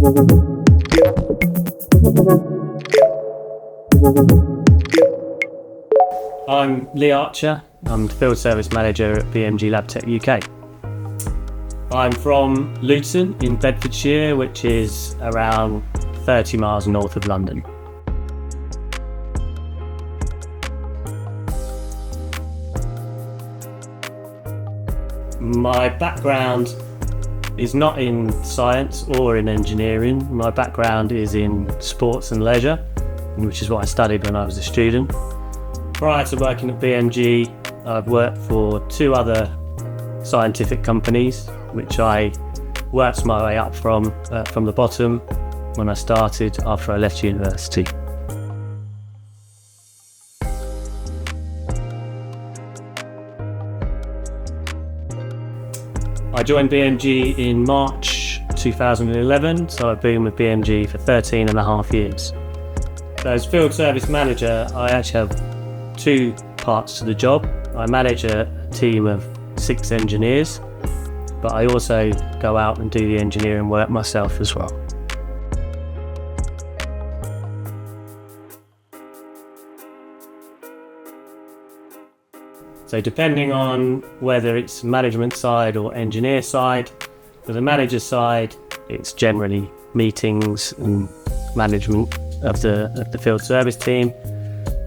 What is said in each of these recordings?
I'm Lee Archer. I'm the Field Service Manager at BMG LABTECH UK. I'm from Luton in Bedfordshire, which is around 30 miles north of London. My background is not in science or in engineering. My background is in sports and leisure, which is what I studied when I was a student. Prior to working at BMG, I've worked for two other scientific companies, which I worked my way up from the bottom when I started after I left university. I joined BMG in March 2011, so I've been with BMG for 13 and a half years. So as Field Service Manager, I actually have two parts to the job. I manage a team of 6 engineers, but I also go out and do the engineering work myself as well. So depending on whether it's management side or engineer side, for the manager side, it's generally meetings and management of the field service team.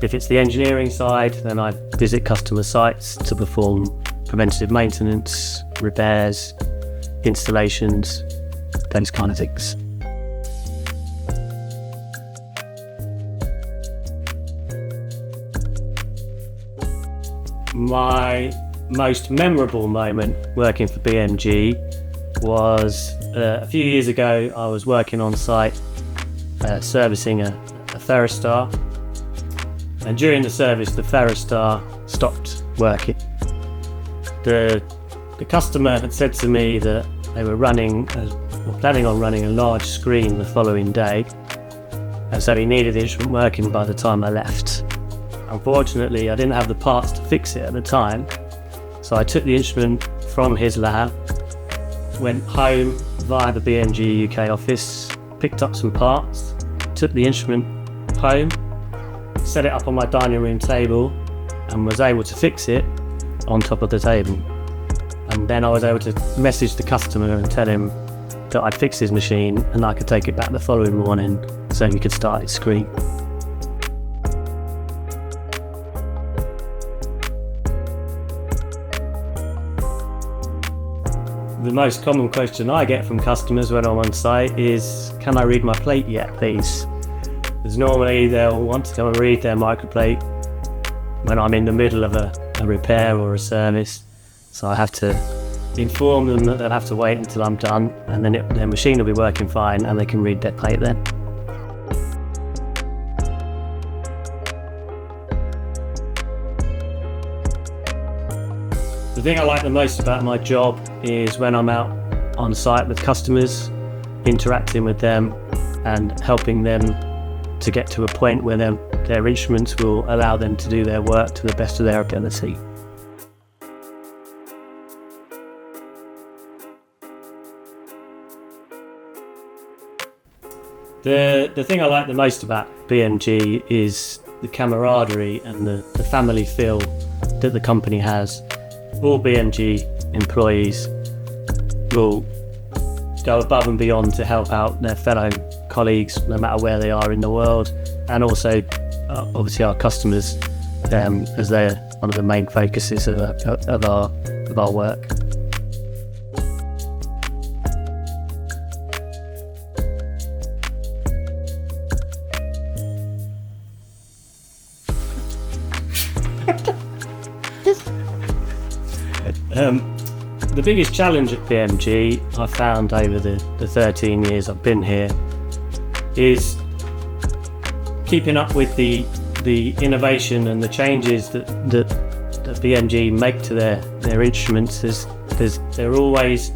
If it's the engineering side, then I visit customer sites to perform preventative maintenance, repairs, installations, those kind of things. My most memorable moment working for BMG was a few years ago. I was working on site servicing a Ferrostar, and during the service the Ferrostar stopped working. The customer had said to me that they were planning on running a large screen the following day, and so he needed the instrument working by the time I left. Unfortunately, I didn't have the parts to fix it at the time, so I took the instrument from his lab, went home via the BMG UK office, picked up some parts, took the instrument home, set it up on my dining room table, and was able to fix it on top of the table. And then I was able to message the customer and tell him that I'd fixed his machine and I could take it back the following morning so he could start his screen. The most common question I get from customers when I'm on site is, can I read my plate yet, please? Because normally they'll want to come and read their microplate when I'm in the middle of a repair or a service. So I have to inform them that they'll have to wait until I'm done, and then their machine will be working fine and they can read their plate then. The thing I like the most about my job is when I'm out on site with customers, interacting with them and helping them to get to a point where their instruments will allow them to do their work to the best of their ability. The thing I like the most about BMG is the camaraderie and the family feel that the company has. All BMG employees will go above and beyond to help out their fellow colleagues, no matter where they are in the world, and also obviously our customers, as they're one of the main focuses of our work. The biggest challenge at BMG I found over the 13 years I've been here is keeping up with the innovation and the changes that BMG make to their instruments. They're always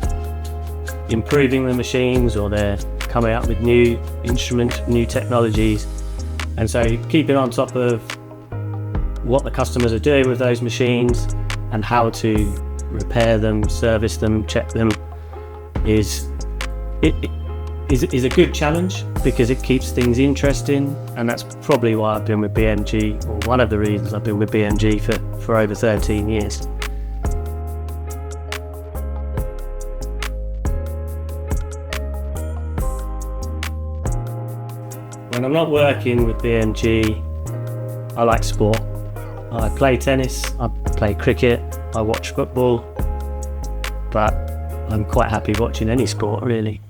improving the machines, or they're coming up with new instruments, new technologies, and so keeping on top of what the customers are doing with those machines and how to repair them, service them, check them, is a good challenge because it keeps things interesting, and that's probably why I've been with BMG, or one of the reasons I've been with BMG for over 13 years. When I'm not working with BMG, I like sport. I play tennis, I play cricket, I watch football, but I'm quite happy watching any sport, really.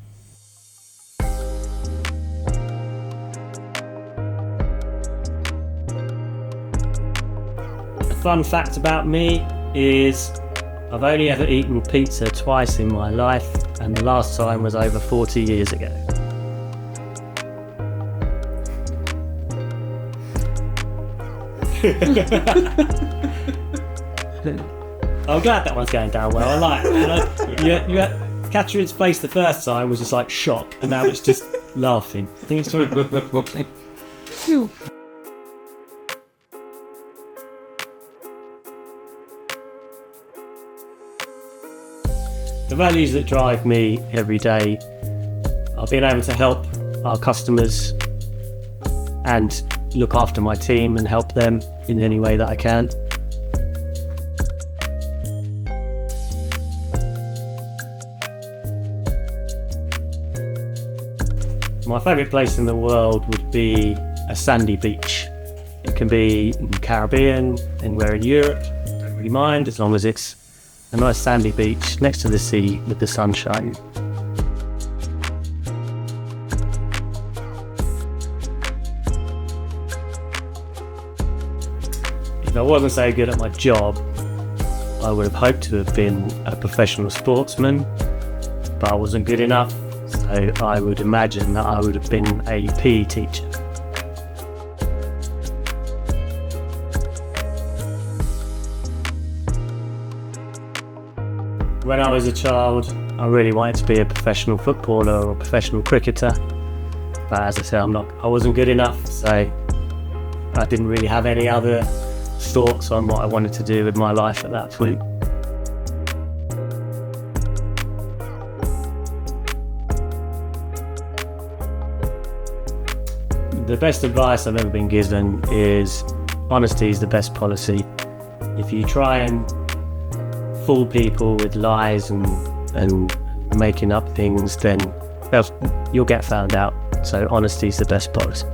A fun fact about me is I've only ever eaten pizza twice in my life, and the last time was over 40 years ago. I'm glad that one's going down well. I like it. You had Catherine's face the first time was just like shock, and now it's just laughing. I think it's sort of. The values that drive me every day are being able to help our customers and look after my team and help them in any way that I can. My favourite place in the world would be a sandy beach. It can be in the Caribbean, anywhere in Europe, I don't really mind, as long as it's a nice sandy beach next to the sea with the sunshine. If I wasn't so good at my job, I would have hoped to have been a professional sportsman, but I wasn't good enough, so I would imagine that I would have been a PE teacher. When I was a child, I really wanted to be a professional footballer or a professional cricketer, but as I said, I wasn't good enough, so I didn't really have any other thoughts on what I wanted to do with my life at that point. The best advice I've ever been given is honesty is the best policy. If you try and fool people with lies and making up things, then you'll get found out. So honesty is the best policy.